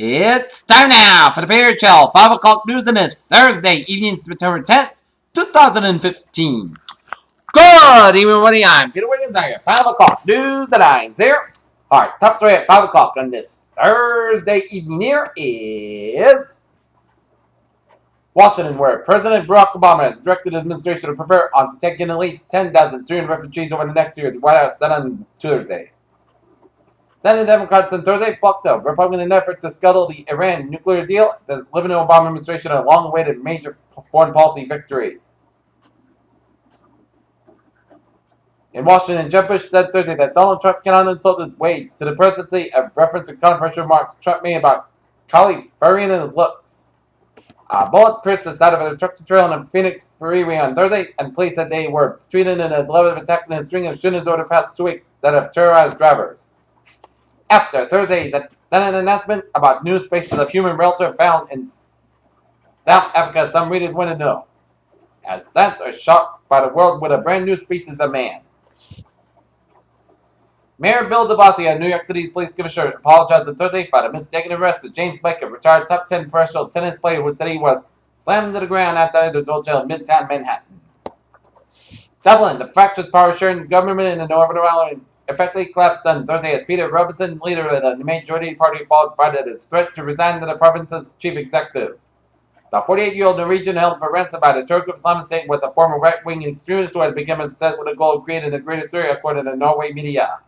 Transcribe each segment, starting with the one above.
It's time now for the Bear Chill 5 o'clock news on this Thursday evening, September 10th, 2015. Good evening, everybody. I'm Peter Wiggins. I got 5 o'clock news at 9 here. Alright, top story at 5 o'clock on this Thursday evening here is Washington, where President Barack Obama has directed the administration to prepare on to take in at least 10,000 Syrian refugees over the next year. The White House said on Tuesday. Senate Democrats on Thursday blocked a Republican effort to scuttle the Iran nuclear deal, delivering the Obama administration a long-awaited major foreign policy victory. In Washington, Jeb Bush said Thursday that Donald Trump cannot insult his way to the presidency, a reference to controversial remarks Trump made about Kylie Ferrian and his looks. A bullet pierced the side of a tractor trailer on the Phoenix Freeway on Thursday, and police said they were treating it as 11th attack in a string of shootings over the past 2 weeks that have terrorized drivers. After Thursday's Senate announcement about new species of human relative found in South Africa, some readers want to know, as scientists are shocked by the world with a brand new species of man. Mayor Bill de Blasio, New York City's police commissioner, apologized on Thursday for the mistaken arrest of James Blake, a retired top 10 professional tennis player who said he was slammed to the ground outside his hotel in Midtown Manhattan. Dublin, the fractious power-sharing government in the Northern Ireland, effectively collapsed on Thursday as Peter Robinson, leader of the majority party, followed Friday his threat to resign to the province's chief executive. The 48-year-old Norwegian held for ransom by the Turkish Islamic State was a former right-wing extremist who had become obsessed with the goal of creating a greater Syria, according to Norway media.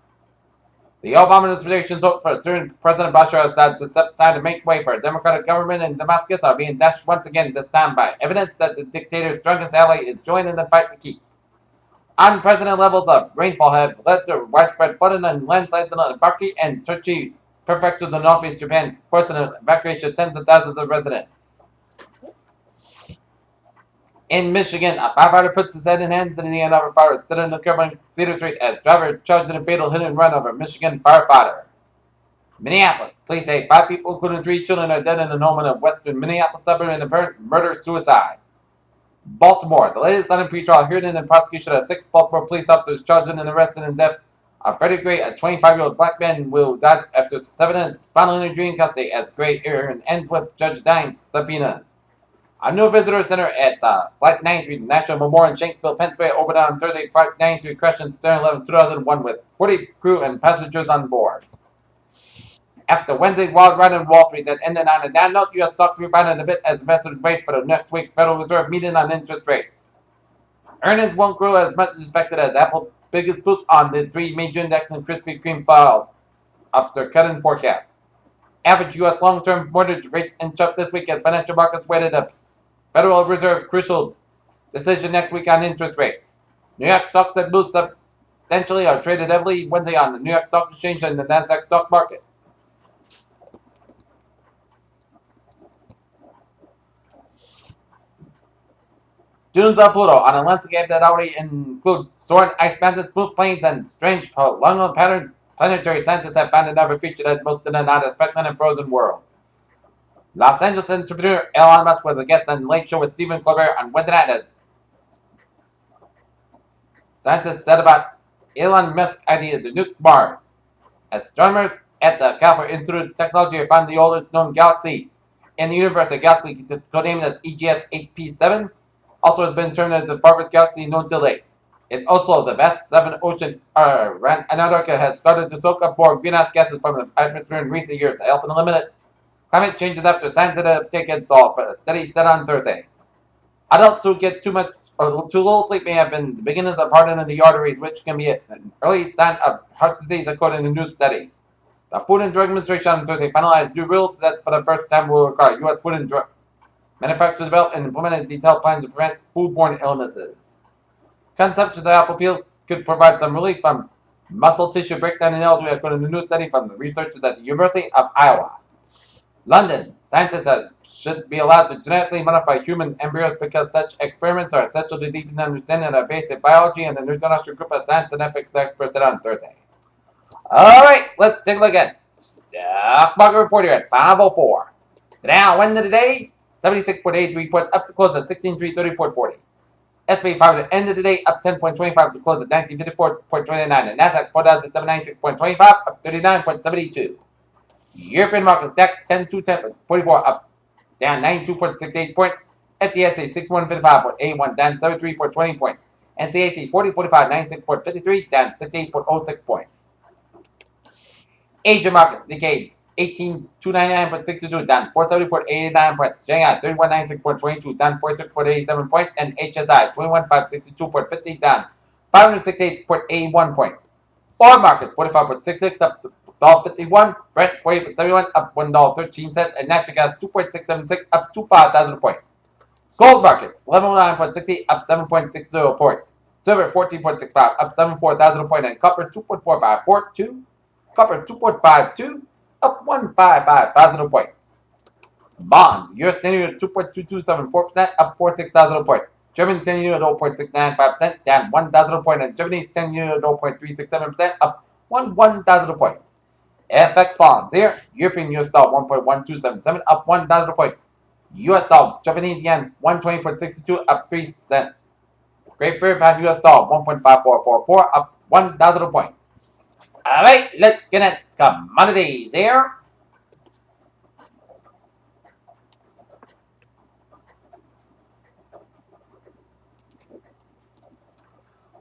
The Obama administration's hopes for Syrian President Bashar al-Assad to step aside and make way for a democratic government in Damascus are being dashed once again, this time by evidence that the dictator's strongest ally is joining the fight to keep. Unprecedented levels of rainfall have led to widespread flooding and landslides in Baki and Tochi prefectures in northeast Japan, forcing an evacuation of tens of thousands of residents. In Michigan, a firefighter puts his head in hands in the end of a fire sitting in the Cumberland Cedar Street as driver charged in a fatal hit and run of a Michigan firefighter. Minneapolis, police say 5 people, including 3 children, are dead in an home in a western Minneapolis suburb in apparent murder-suicide. Baltimore, the latest on a pretrial hearing and prosecution of 6 Baltimore police officers charged in and arrested in death of Freddie Gray, a 25-year-old black man who died after 7 spinal injury in custody, as Gray hearing ends with Judge Dine's subpoenas. A new visitor center at Flight 93 National Memorial in Shanksville, Pennsylvania, opened on Thursday. Flight 93 crashed in Stern 11, 2001 with 40 crew and passengers on board. After Wednesday's wild run on Wall Street that ended on a down note, U.S. stocks rebounded a bit as investors braced for the next week's Federal Reserve meeting on interest rates. Earnings won't grow as much as expected as Apple's biggest boost on the 3 major index and Krispy Kreme falls after cutting forecasts. Average U.S. long-term mortgage rates inch up this week as financial markets waited a Federal Reserve crucial decision next week on interest rates. New York stocks that moved substantially are traded heavily Wednesday on the New York Stock Exchange and the Nasdaq stock market. Dunes of Pluto on a landscape that already includes soaring ice mountains, smooth plains, and strange polygonal patterns. Planetary scientists have found another feature that most did not expect in a frozen world. Los Angeles entrepreneur Elon Musk was a guest on the Late Show with Stephen Colbert on Wednesday night as scientists said about Elon Musk's idea to nuke Mars. Astronomers at the California Institute of Technology have found the oldest known galaxy in the universe, a galaxy codenamed as EGS 8P7, also has been termed as the farthest galaxy known to date. And also, the vast Southern Ocean around Antarctica has started to soak up more greenhouse gases from the atmosphere in recent years, helping eliminate climate changes after science had to take it solved, but a study said on Thursday. Adults who get too much or too little sleep may have been the beginnings of hardening the arteries, which can be an early sign of heart disease, according to a new study. The Food and Drug Administration on Thursday finalized new rules that, for the first time, will require U.S. food and drug manufacturers develop and implement detailed plans to prevent foodborne illnesses. Consumption of apple peels could provide some relief from muscle tissue breakdown in elderly, according to a new study from the researchers at the University of Iowa. London, scientists should be allowed to genetically modify human embryos because such experiments are essential to deepen understanding of basic biology, and the international group of science and ethics experts said on Thursday. Alright, let's take a look at stock market report here at 5:04. The Dow went into the day, 76.83 points up to close at 16,334.40. S&P 500 ended the day up 10.25 to close at 1954.29, and Nasdaq 4,796.25 up 39.72. European market stacks 10-2-10.44 up, down 92.68 points. FTSE 6155.81 down 73.20 points. And CAC 4045 96.53 down 68.06 points. Asia markets decayed 18,299.62 down 470.89 points. Shanghai 3196.22 down 46.87 points. And HSI 21562.50 down 568.81 points. Oil markets 45.66 up to $1.51. Brent 48.71 up $1.13. And natural gas 2.676 up to 5,000 points. Gold markets 1109.60 up 7.60 points. Silver 14.65 up 74,000 points. And copper 2.4542. Copper 2.52 up 155,000 points. Bonds US 10-year 2.2274% up 46,000 points. German 10-year 0.695% down 1,000 points. And Japanese 10-year 0.367% up 1,000 points. FX bonds here. European US dollar 1.1277 up 1,000 points. US dollar Japanese yen 120.62 up 3 cents. Great Britain pound US dollar 1.5444 up 1,000 points. Alright, let's get at commodities here.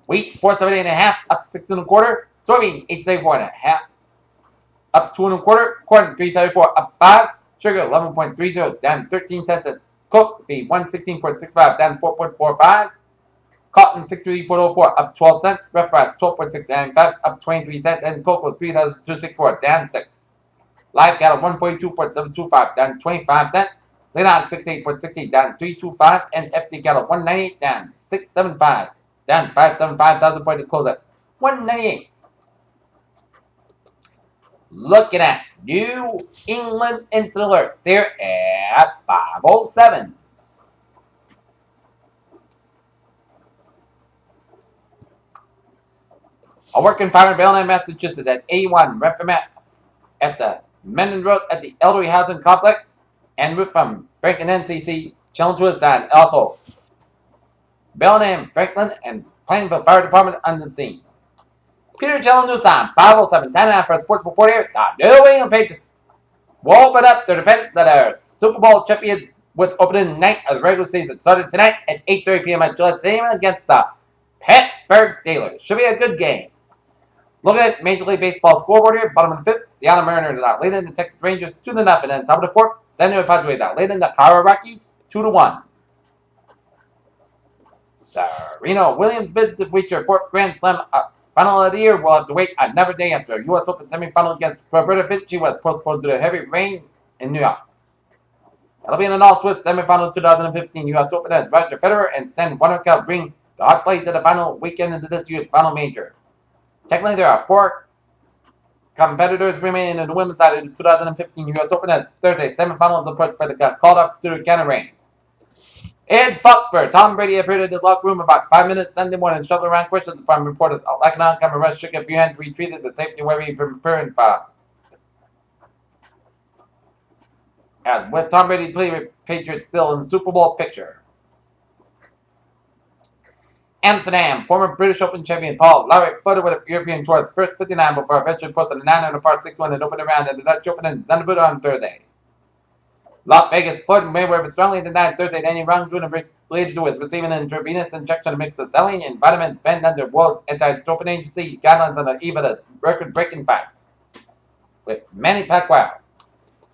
Wheat 470.5 up 6 1/4. Soybean 874.5 up 2 1/4. Corn 374 up 5. Sugar 11.30 down 13 cents. Coffee 116.65 down 4.45. Cotton 63.04 up 12 cents. Rough rice 12.695 up 23 cents. And cocoa 3,264 down 6. Live cattle 142.725 down 25 cents. Linox 68.60 down 325. And FD cattle 198 down 675 down 575,000 points to close at 198. Looking at New England instant alerts here at 5:07. A working fire in Bellingham, Massachusetts at 81 Reformat at the Menden Road at the Elderly Housing Complex, and route from Franklin NCC, Challenge to the side. Also, Bellingham, Franklin, and Plainville Fire Department on the scene. Peter Cello News Time, 5:07, time now for a sports report here. The New England Patriots will open up their defense that are Super Bowl champions with opening night of the regular season. Started tonight at 8:30 p.m. at Gillette Stadium against the Pittsburgh Steelers. Should be a good game. Looking at Major League Baseball scoreboard here, bottom of the 5th, Seattle Mariners are leading the Texas Rangers 2-0. And top of the 4th, San Diego Padres are leading the Colorado Rockies 2-1. Serena Williams bid to reach her 4th Grand Slam final of the year will have to wait another day after a U.S. Open semifinal against Roberta Vinci was postponed due to heavy rain in New York. It'll be in an all-Swiss semifinal 2015 U.S. Open as Roger Federer and Stan Wawrinka bring the hot play to the final weekend into this year's final major. Technically, there are 4 competitors remaining in the women's side of the 2015 U.S. Open as Thursday semifinals approach, but they got called off due to counter rain. In Foxborough, Tom Brady appeared in his locker room about 5 minutes Sunday morning, shuffling around questions from reporters. Like an on-camera rush, shook a few hands, retreated to safety where he'd been preparing for. As with Tom Brady playing Patriots still in the Super Bowl picture. Amsterdam, former British Open champion Paul Lawrie floated with a European Tour's first 59 before eventually posting a 9 on the par 6-1 and opened round at the Dutch Open in Zandvoort on Thursday. Las Vegas, Floyd Mayweather strongly denied Thursday that any wrongdoing related to his receiving an intravenous injection of mix of saline and vitamins banned under World Anti-Doping Agency guidelines on the eve of this record-breaking fight. With Manny Pacquiao.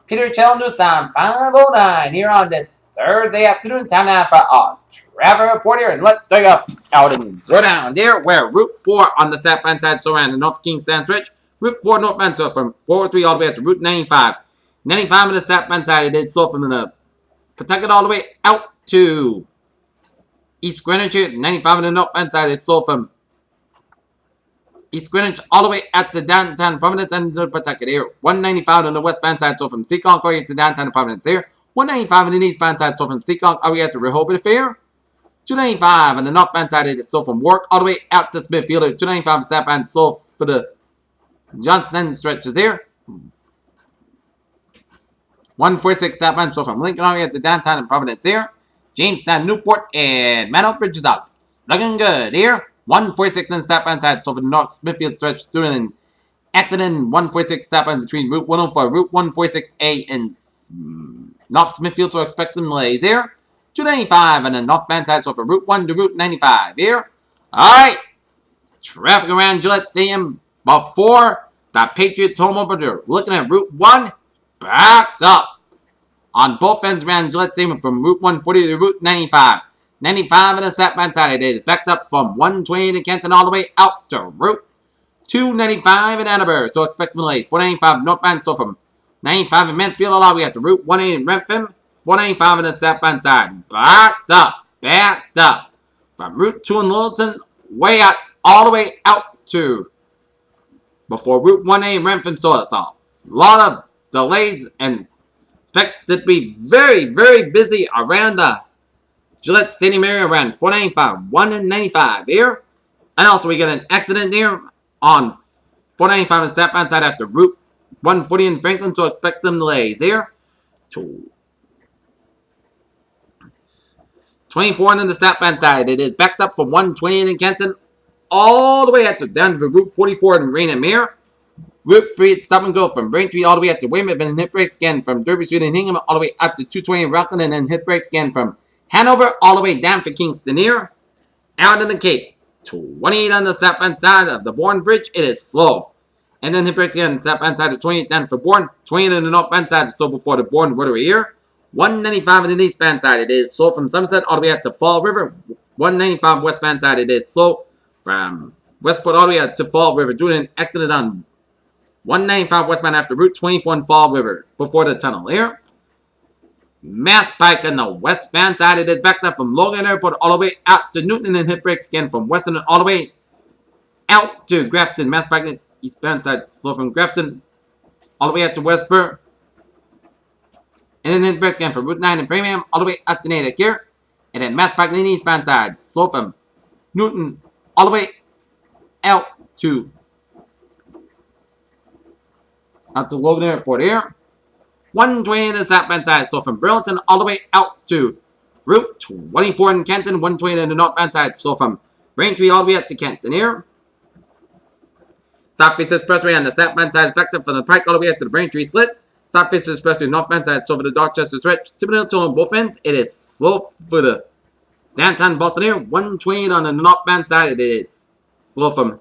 Peter Chell News Time, 5:09 here on this Thursday afternoon. Time now for our travel report here, and let's start off out and go down there where Route 4 on the southbound side, so around the North King Sands Ridge. Route 4 northbound, so from 403 all the way up to Route 95. 95 on the southbound side, it did so from the Pawtucket all the way out to East Greenwich. 95 on the northbound side, it's sold from East Greenwich all the way out to downtown Providence and the Pawtucket here. 195 on the westbound side, so from Seekonk all the way to downtown Providence here. 195 on the eastbound side, so from Seekonk all the way out to Rehoboth Fair. 295 on the northbound side, it's sold from Warwick all the way out to Smithfield. 295 southbound, sold for the Johnson stretches here. 146 southbound, so from Lincoln all the way to downtown Providence here. Jamestown, Newport, and Manout Bridges out. Looking good here. 146 on the southbound side, so for the North Smithfield stretch through in Accident 146 happened between Route 104, Route 146A in North Smithfield, so expect some delays here. 295 on the northbound side, so from Route 1 to Route 95 here. Alright, traffic around Gillette Stadium before the Patriots home opener. Looking at Route 1, backed up on both ends around Gillette Stadium from Route 140 to Route 95. 95 on the southbound side, it is backed up from 120 to Kenton all the way out to Route 295 in Attleboro, so expect some delays. 495 northbound, so from 95 in Mansfield all the way up to Route 180 in Rentham. 495 on the southbound side, backed up from Route 2 in Littleton, way out, all the way out to before Route 1A in Rentham, so it's a lot of delays and expected to be very, very busy around the Gillette Stadium area around 495, 195 here. And also we get an accident here on 495 on the southbound side after Route 140 in Franklin, so expect some delays here. 24 on the southbound side, it is backed up from 120 in Kenton all the way up to down to Route 44 in Raynham here. Route 3 at Stop and Go from Braintree all the way up to Weymouth, and then hit brakes again from Derby Street and Hingham all the way up to 220 in Rockland, and then hit brakes again from Hanover all the way down for Kingston here. Out in the Cape, 28 on the southbound side of the Bourne Bridge, it is slow. And then hit brakes again on the southbound side of 28 down for Bourne, 28 on the northbound side, so before the Bourne Rotary here. 195 on the eastbound side, it is slow from Somerset all the way up to Fall River. 195 westbound side, it is slow from Westport all the way up to Fall River, doing an accident on 195 westbound after Route 24 in Fall River before the tunnel here. Mass Pike on the westbound side, it is backed up from Logan Airport all the way out to Newton, and then hit brakes again from Western all the way out to Grafton. Mass Pike on the eastbound side, slow from Grafton all the way out to Westport. And then hit brakes again from Route 9 in Framingham all the way up to Natick here. And then Mass Pike on the eastbound side, slow from Newton all the way out to Logan Airport here. 120 on the southbound side, so from Burlington all the way out to Route 24 in Kenton. 120 on the northbound side, so from Braintree all the way up to Kenton here. South-Face Expressway on the southbound side is backed up from the Pike all the way up to the Braintree split. South-Face Expressway northbound side, so for the Dorchester stretch. Tipping on both ends, it is slow for the downtown Boston here. 120 on the northbound side, it is slow from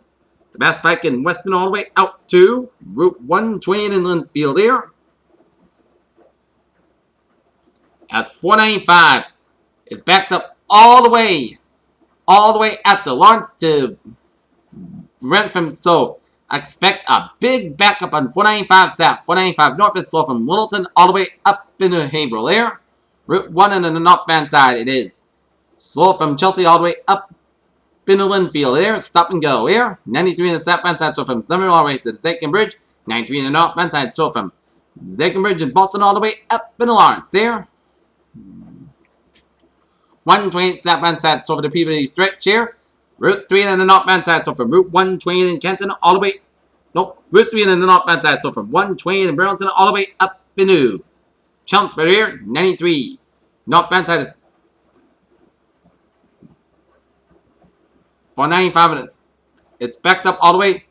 the Mass Pike in Weston all the way out to Route 120 in Linfield here. As 495 is backed up all the way out to Lawrence to Rentham, so expect a big backup on 495 south. 495 north is slow from Littleton all the way up into Haverhill here. Route 1 on the northbound side, it is slow from Chelsea all the way up into Linfield here. Stop and go here. 93 on the southbound side, so from Somerville all the way to the Second Bridge. 93 on the northbound side, so from Second Bridge in Boston all the way up into Lawrence here. 128 southbound side, so for the Peabody stretch here. Route 3 on the northbound side, so from Route 120 in Kenton all the way. Route 3 on the northbound side, so from 120 in Burlington all the way up into Chelmsford here. 93 northbound side. 495, it's backed up all the way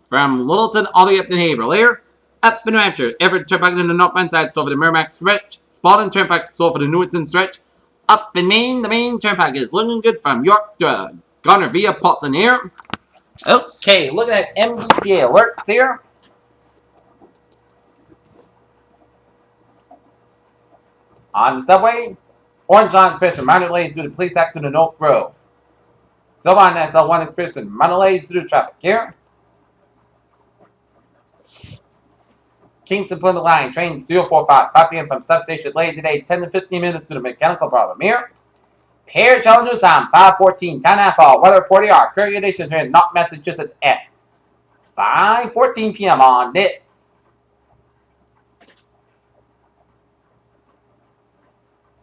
from Littleton all the way up to Haverhill here. Up in New Hampshire, Everett Turnpike on the northbound side, so for the Merrimack stretch. Spalding Turnpike, so for the Newington stretch. Up in Maine, the Maine Turnpike is looking good from York to Garner via Paulton here. Okay, looking at MBTA alerts here. On the subway, Orange Line Express from minor delays due to police action in Oak Grove. Silver Line SL1 Express from minor delays due to traffic here. Kingston Plymouth Line, train 045, 5 p.m. from substation late today, 10 to 15 minutes due to mechanical problem here. Pair Challenge News time, 5:14, 10 fall. Weather report here. Current conditions here in North Massachusetts at 5:14 p.m. on this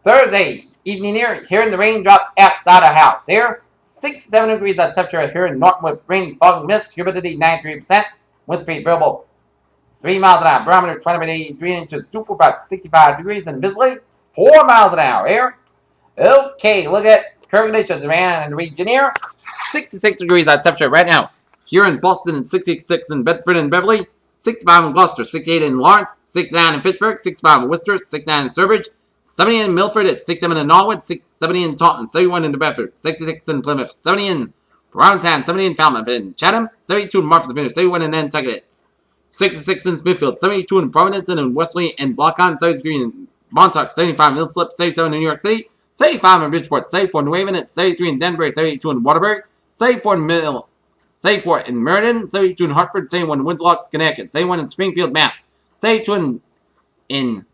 Thursday evening here. Hearing the raindrops outside the house here. 67 degrees of temperature here in Northwood. Rain, fog, mist. Humidity 93%. Wind speed variable 3 miles an hour. Barometer 20.83 inches. Dew point about 65 degrees. And visibility 4 miles an hour here. Okay, look at current conditions around the region here. 66 degrees of temperature right now. here in Boston, and 66 in Bedford and Beverly, 65 in Gloucester, 68 in Lawrence, 69 in Pittsburgh, 65 in Worcester, 69 in Sturbridge, 70 in Milford, at 67 in Norwood, 70 in Taunton, 71 in New Bedford, 66 in Plymouth, 70 in Brownstown, 70 in Falmouth and Chatham, 72 in Martha's Vineyard, 71 in Nantucket, 66 in Smithfield, 72 in Providence and in Wesley and Blockon, 73 in Montauk, 75 in Islip, 77 in New York City, 75 in Bridgeport, 74 in New Haven, 73 in Denver, 72 in Waterbury, 74 in Mill, 74 in Meriden, 72 in Hartford, 71 in Winslow, Connecticut, 71 in Springfield, Mass, 72 in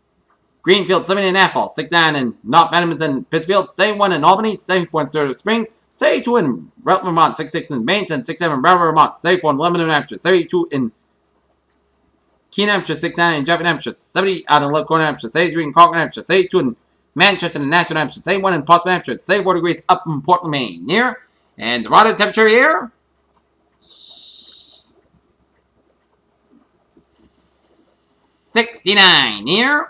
Greenfield, 70 in Athol, 69 in North Adams and Pittsfield, 71 in Albany, 74 in Silver Springs, 72 in Rutland, Vermont, 66 in Bennington, 67 in Brattleboro, Vermont, 74 in Lebanon, New Hampshire, 72 in Keene, Hampshire, 69 in Jefferson, Hampshire, 70 out in Love Corner, Hampshire, 73 in Concord, Hampshire, 72 in Manchester and Nashville, Hampshire, 71 in Portsmouth, Hampshire, 74 degrees up in Portland, Maine. Here, and the water temperature here, 69 here.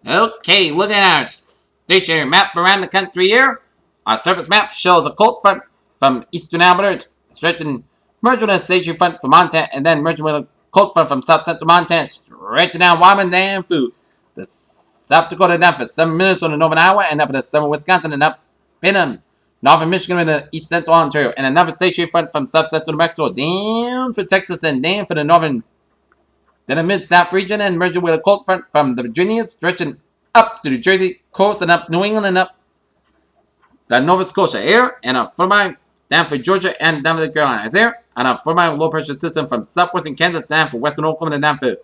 Okay, looking at our stationary map around the country here. Our surface map shows a cold front from eastern Alberta, stretching, merging with a stationary front from Montana, and then merging with a cold front from south central Montana, stretching down Wyoming down through the South Dakota down for 7 minutes on the northern Iowa, and up in the southern Wisconsin, and up in northern Michigan and the east central Ontario, and another stationary front from south central New Mexico down for Texas and down for the northern, then a mid-south region, and merging with a cold front from the Virginias, stretching up to the Jersey coast and up New England and up the Nova Scotia air, and a front down for Georgia and down for the Carolinas air, and a front low pressure system from southwestern Kansas down for western Oklahoma and down for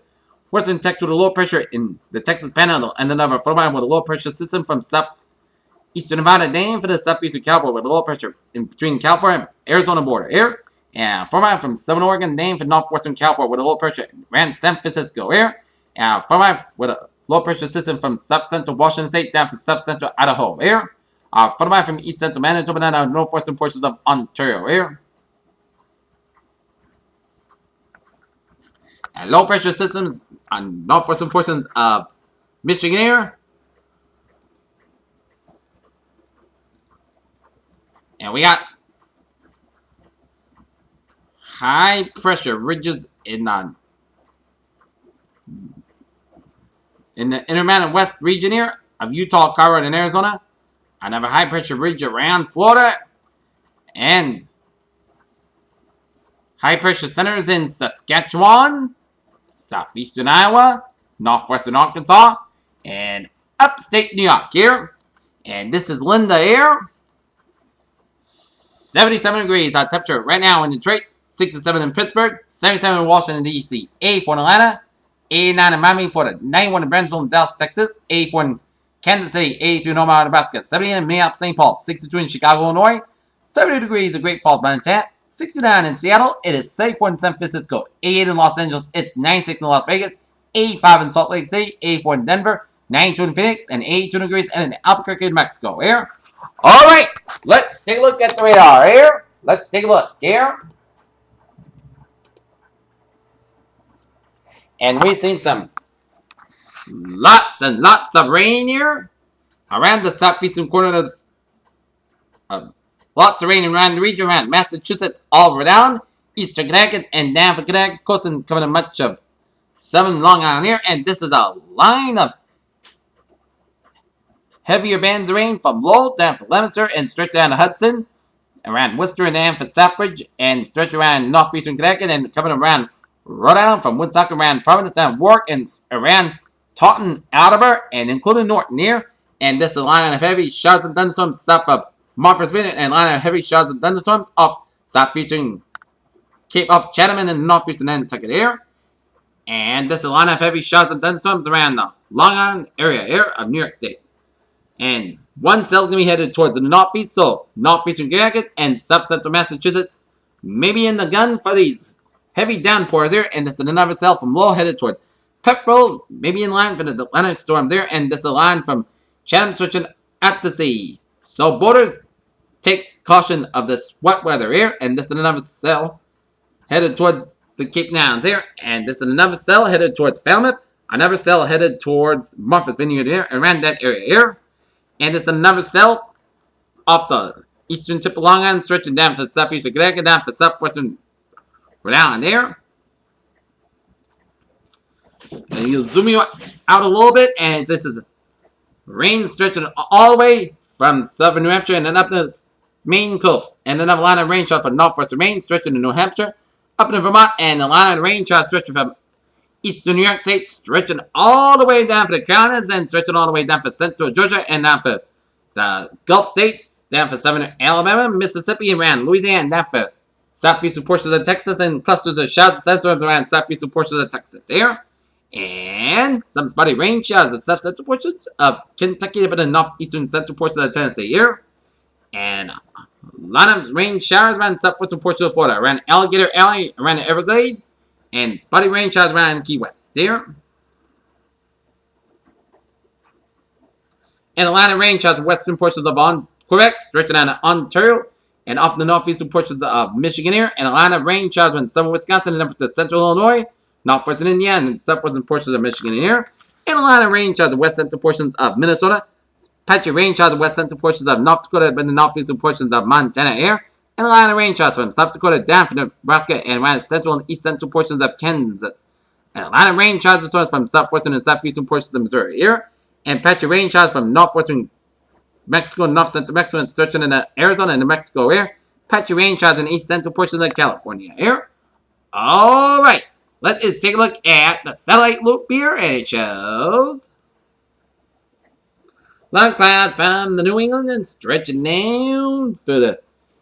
western Texas with a low pressure in the Texas Panhandle, and another front with a low pressure system from southeastern Nevada down for the southeastern California with a low pressure in between California and Arizona border air, and front from southern Oregon down for northwestern California with a low pressure around San Francisco air, and front with a low pressure system from south central Washington State down to south central Idaho air. Followed from east central Manitoba down to northwestern portions of Ontario air. And low pressure systems on northwestern portions of Michigan air. And we got high pressure ridges in the Intermountain West region here of Utah, Colorado, and Arizona. Another high pressure ridge around Florida, and high pressure centers in Saskatchewan, southeastern Iowa, northwestern Arkansas, and upstate New York here. And this is Linda air. 77 degrees our temperature right now in Detroit, 67 in Pittsburgh, 77 in Washington, D.C., 84 in Atlanta, 89 in Miami, Florida, 91 in Brownsville, Dallas, Texas, 84 in Kansas City, 83 in Omaha, Nebraska, 70 in Minneapolis, St. Paul, 62 in Chicago, Illinois, 70 degrees in Great Falls, Montana, 69 in Seattle, it is 74 in San Francisco, 88 in Los Angeles, it's 96 in Las Vegas, 85 in Salt Lake City, 84 in Denver, 92 in Phoenix, and 82 degrees in Albuquerque, New Mexico. Here. All right, let's take a look at the radar here. Let's take a look here. And we've seen some lots and lots of rain here around the southeastern corner of lots of rain around the region around Massachusetts, all the way down eastern Connecticut and down for Connecticut coast and covering much of southern Long Island here. And this is a line of heavier bands of rain from Lowell down for Leominster and stretch down to Hudson, around Worcester and down for Southbridge, and stretch around northeastern Connecticut and coming around Rhode Island from Woodstock around Providence down Warwick and around Taunton, Attleboro, and including Norton here. And this is a line of heavy showers and thunderstorms south of Martha's Vineyard, and a line of heavy showers and thunderstorms off southeastern Cape of Chatham and northeastern Nantucket here. And this is a line of heavy showers and thunderstorms around the Long Island area here of New York State. And one cell is going to be headed towards the northeast, so northeastern Connecticut and south central Massachusetts maybe in the gun for these heavy downpours here. And this is another cell from Lowell headed towards Pepperell, maybe in line for the Atlantic storms here. And this is a line from Chatham switching out to sea. So boaters, take caution of this wet weather here. And this is another cell headed towards the Cape Nouns here. And this is another cell headed towards Falmouth. Another cell headed towards Martha's Vineyard here, around that area here. And it's another cell off the eastern tip of Long Island, stretching down for southeastern Connecticut, down for southwestern We're down there. And you zoom you out a little bit, and this is rain stretching all the way from southern New Hampshire and then up the Maine coast. And then a line of rain showers from northwestern Maine stretching to New Hampshire, up into Vermont, and a line of rain showers stretching from eastern New York State, stretching all the way down for the Carolinas, and stretching all the way down for central Georgia, and down for the Gulf states, down for southern Alabama, Mississippi, and around Louisiana, and down for southeastern portions of Texas, and clusters of showers that's around southeastern portions of Texas here. And some spotty rain showers in south-central portions of Kentucky, but in northeastern central portions of Tennessee here. And a lot of rain showers around southwestern portions of Florida, around Alligator Alley, around the Everglades, and spotty rain showers around Key West here. And a line of rain showers in western portions of Quebec, stretching out of Ontario, and off the northeastern portions of Michigan here. And a line of rain showers in southern Wisconsin and up to central Illinois, northwestern Indiana, and southwestern portions of Michigan here. And a line of rain showers in west central portions of Minnesota, patchy rain showers in west central portions of North Dakota, but the northeastern portions of Montana here. And a line of rain showers from South Dakota down from Nebraska and around central and east central portions of Kansas. And a line of rain showers from southwestern and southeastern portions of Missouri here. And patchy rain showers from northwestern Mexico, north central Mexico, and stretching into Arizona and New Mexico here. Patchy rain showers in east central portions of California here. All right, let's take a look at the satellite loop here, and it shows a lot of clouds from the New England and stretching down through the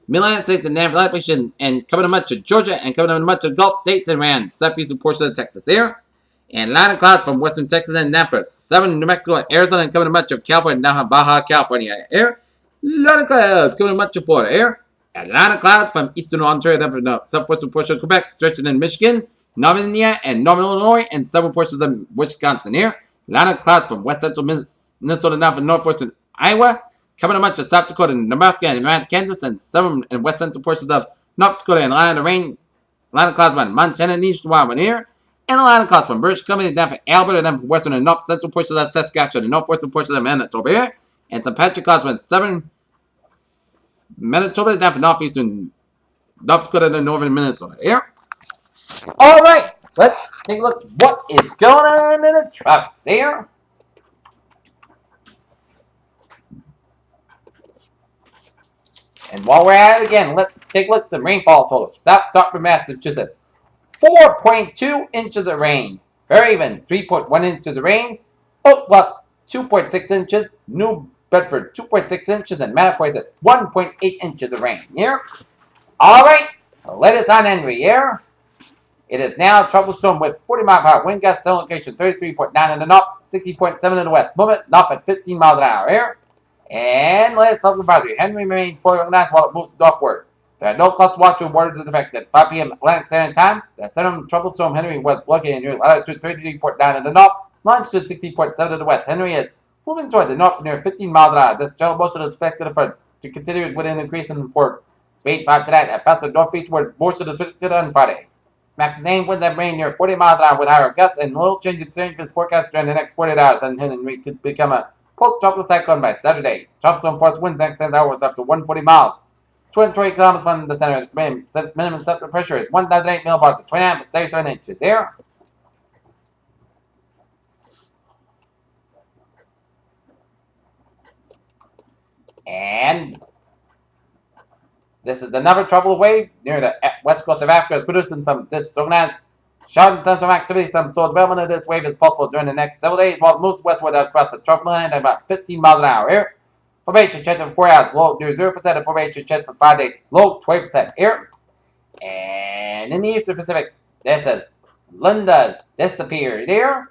Mid-Atlantic states and down for Appalachian and covering much of Georgia and covering much of Gulf states and around southeastern portions of Texas here. And a lot of clouds from western Texas and down for southern New Mexico and Arizona and covering much of California and down Baja California here. A lot of clouds covering much of Florida here. And a lot of clouds from eastern Ontario down for the southwestern portion of Quebec, stretching in Michigan, northern Indiana, and northern Illinois, and southern portions of Wisconsin here. A lot of clouds from west central Minnesota down for northwestern Iowa, covering much of South Dakota and Nebraska and around Kansas, and southern and west central portions of North Dakota, and a line of rain, a line of clouds from Montana and eastern Wyoming here. And a line of clouds from British Columbia down for Alberta, down for western and north central portions of Saskatchewan and northwestern portions of Manitoba here. And some patchy clouds from southern Manitoba down for northeastern North Dakota and northern Minnesota here. All right, let's take a look at what is going on in the tropics here. And while we're at it again, let's take a look at some rainfall totals. South Dartford, Massachusetts, 4.2 inches of rain. Fairhaven, 3.1 inches of rain. Oak Bluff, 2.6 inches. New Bedford, 2.6 inches. And Mattapoise at 1.8 inches of rain here. All right, latest on Henry here. It is now a tropical storm with 40-mile-per-hour wind gusts. Zone location 33.9 in the north, 60.7 in the west. Movement north at 15 miles an hour here. And latest public advisory. Henry remains poorly organized while it moves northward. There are no cluster watch warnings affected. 5 p.m. Atlantic Standard Time. The center of tropical storm Henry was located near latitude 33.9 in the north, longitude 60.7 in the west. Henry is moving toward the north near 15 miles an hour. This general motion is expected to continue with an increase in for speed 5 tonight at faster northeastward motion is predicted on Friday. Max sustained winds and rain near 40 miles an hour with higher gusts and little change in surface forecast during the next 48 hours, and Henry could become a post-tropical cyclone by Saturday. Tropical storm force winds next 10 hours up to 140 miles. 220 kilometers from the center. The minimum central pressure is 1,008 millibars at 29.77 inches here. And this is another tropical wave near the west coast of Africa. Is producing some disorganized short thunderstorm activity. Some soil development of this wave is possible during the next several days, while it moves westward across the tropical land at about 15 miles an hour here. Formation chance for 4 hours, low near 0%, and formation chance for 5 days, low 20% here. And in the eastern Pacific, this is Linda's disappeared here.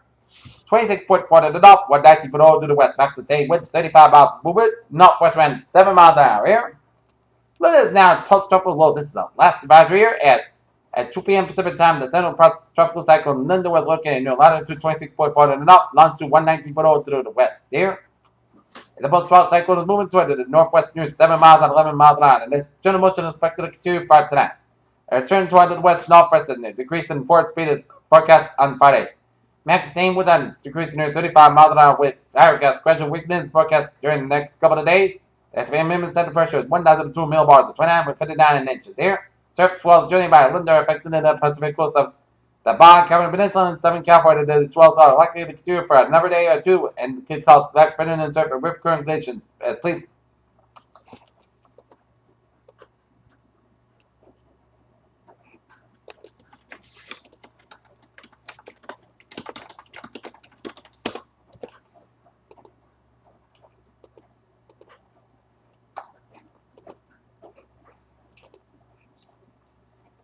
26.4 to the north, 119.0 to the west. Max sustained winds 35 miles per movement, northwest wind 7 miles an hour here. Linda is now post-tropical low. This is the last advisory here, as at 2 p.m. Pacific time, the central tropical cyclone Linda was located near latitude 26.4 to the north, longitude 119.0 to the west here. The post-tropical cyclone is moving toward the northwest near 7 miles and 11 miles an hour, and this general motion is expected to continue for tonight. A return toward the west-northwest and a decrease in forward speed is forecast on Friday. Max sustained with a decrease near 35 miles an hour with higher gas gradual weakness forecast during the next couple of days. The estimated minimum center pressure is 1,002 millibars at 29.59 inches here. Surf swells journeyed by Linda affecting the Pacific coast of the Baja California Peninsula in Southern California. The swells are likely to continue for another day or two and could cause flat footing and surf and rip current conditions. As please.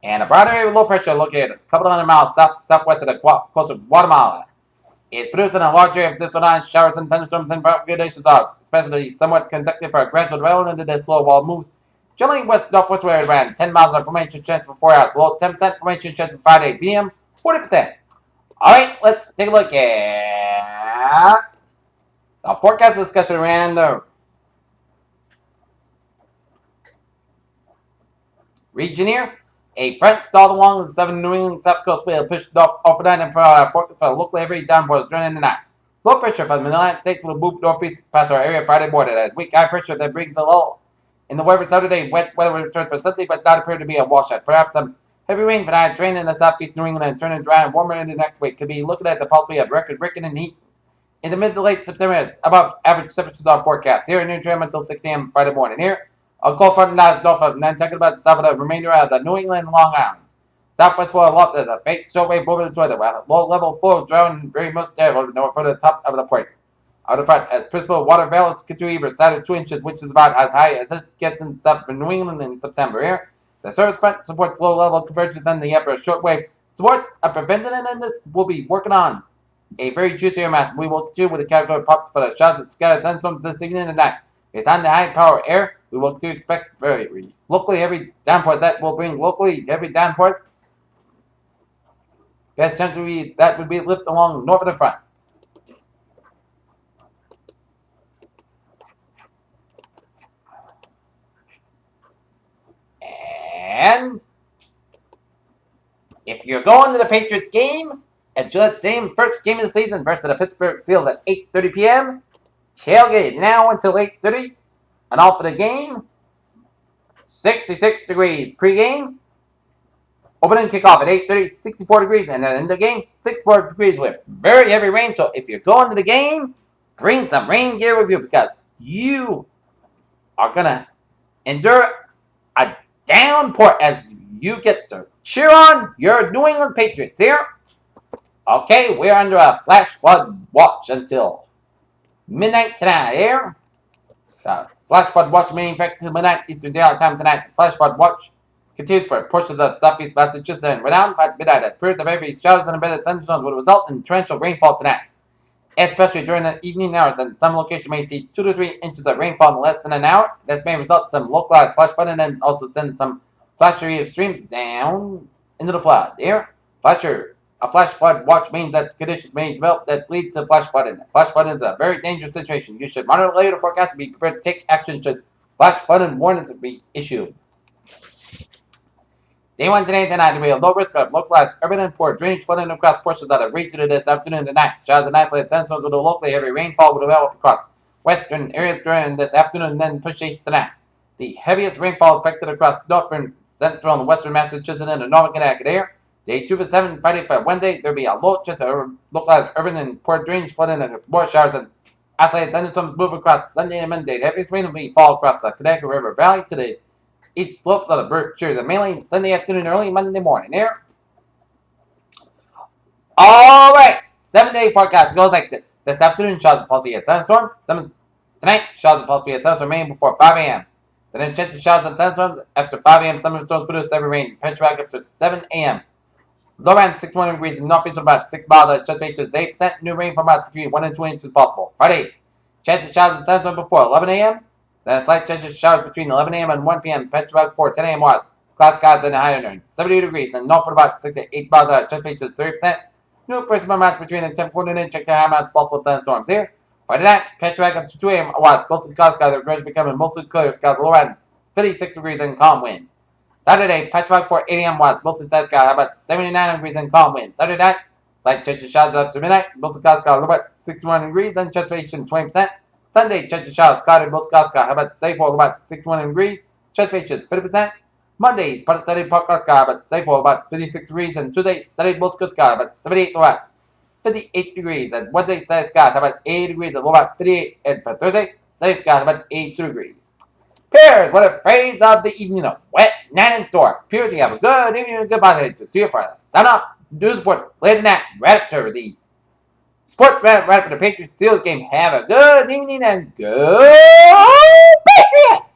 And a broad area of low pressure located a couple hundred miles southwest of the coast of Guatemala. It's producing a large area of disorganized showers and thunderstorms, and conditions are especially somewhat conducive for a gradual development into this slow wall moves. Generally west-northwest where it ran 10 miles of formation chance for 4 hours. Low 10% formation chance for 5 days. BM 40%. Alright, let's take a look at the forecast discussion around the region here. A front stalled along the southern New England South Coast will push off overnight and forecast for local heavy downpours during the night. Low pressure from the United States will move northeast past our area Friday morning as weak high pressure that brings a low. In the weather Saturday, wet weather returns for Sunday, but not appear to be a washout. Perhaps some heavy rain for night train in the southeast New England and turning dry and warmer in the next week. Could be looking at the possibility of record breaking in heat in the mid to late September. Above average temperatures are forecast here in New Trim until 6 a.m. Friday morning. Here, a cold front lies north of Nantucket, about the south of the remainder of the New England Long Island. Southwest Florida lost as a faint shortwave moving toward the low-level flow drowning very most area north for the top of the point. Out of front, as principal water valleys continue either side of 2 inches, which is about as high as it gets in south of New England in September. Here, the surface front supports low-level convergence, and the upper shortwave supports a preventative, and this will be working on a very juicy air mass. We will continue with the category pops for the showers that scatter thunderstorms this evening and tonight. Based on the high power air, we will continue to expect very locally heavy downpours that will bring locally heavy downpours. Best chance that would be lift along north of the front. And if you're going to the Patriots game at Gillette Stadium, first game of the season versus the Pittsburgh Steelers at 8:30 p.m., tailgate now until 8:30, and all for the game. 66 degrees pregame. Opening kickoff at 8:30, 64 degrees, and then in the game, 64 degrees with very heavy rain. So if you're going to the game, bring some rain gear with you because you are going to endure a downpour as you get to cheer on your New England Patriots here. Okay, we're under a flash flood watch until midnight tonight here. The flash flood watch may affect until midnight Eastern Daylight Time tonight. The flash flood watch continues for portions of southeast Massachusetts and renowned by midnight as periods of heavy showers and embedded thunderstorms will result in torrential rainfall tonight, especially during the evening hours, and some locations may see 2 to 3 inches of rainfall in less than an hour. This may result in some localized flash flooding and also send some flashy streams down into the flood. Here, a flash flood watch means that conditions may develop that lead to flash flooding. Flash flooding is a very dangerous situation. You should monitor later forecast to be prepared to take action should flash flooding warnings be issued. Day 1 today and tonight, there will be a low risk of localized urban and poor drainage flooding across portions of the region this afternoon and tonight. Showers and isolated thunderstorms with a locally heavy rainfall will develop across western areas during this afternoon and then push east tonight. The heaviest rainfall is expected across northern, central, and western Massachusetts and the northern Connecticut area. Day 2 for 7, Friday for Wednesday, there will be a low chance of localized urban and poor drainage flooding against more showers and isolated thunderstorms move across Sunday and Monday. The heaviest rain will fall across the Connecticut River Valley to the east slopes of the Berkshires, and mainly Sunday afternoon, early Monday morning. Here. All right, 7-day forecast goes like this. This afternoon, showers and possibly a thunderstorm. Tonight, showers and possibly a thunderstorm remain before 5 a.m. Then chance of showers and thunderstorms after 5 a.m. Some of the storms produce heavy rain. Pitchback after 7 a.m. Low around 61 degrees in northeast about 6 miles. The chance of 8%. New rain from about between 1 and 2 inches possible. Friday, chance of showers and thunderstorms before 11 a.m. Then a slight chance of showers between 11 a.m. and 1 p.m. Pitchback before 10 a.m. was. Cloud skies in the higher north. 70 degrees and north for about 6 to 8 miles out. Chance of 30%. New person amounts between the 10 and check high amounts possible thunderstorms here. Friday night, Pitchback up to 2 a.m. was mostly cloud skies. The range becoming mostly clear skies. Low around 56 degrees and calm wind. Saturday, Pitchback before 8 a.m. was mostly cloud skies. About 79 degrees and calm wind. Saturday night, slight chance of showers after midnight. Mostly cloud skies. About 61 degrees and chance 20%. Sunday, chance of showers clouded, most clouds got about say for about 61 degrees. Chance 50%. Monday, partly sunny, partly sky, about 74, about 56 degrees. And Tuesday, sunny, mostly sky, about 78, about 58 degrees. And Wednesday, sunny skies, about 80 degrees, and low about 58. And for Thursday, sunny skies, about 82 degrees. Peers, what a phrase of the evening of wet night in store. Peers, you have a good evening and goodbye to see you for the Sun Up News Report late tonight, right after the Sports right after the Patriots Steelers game. Have a good evening and go Patriots!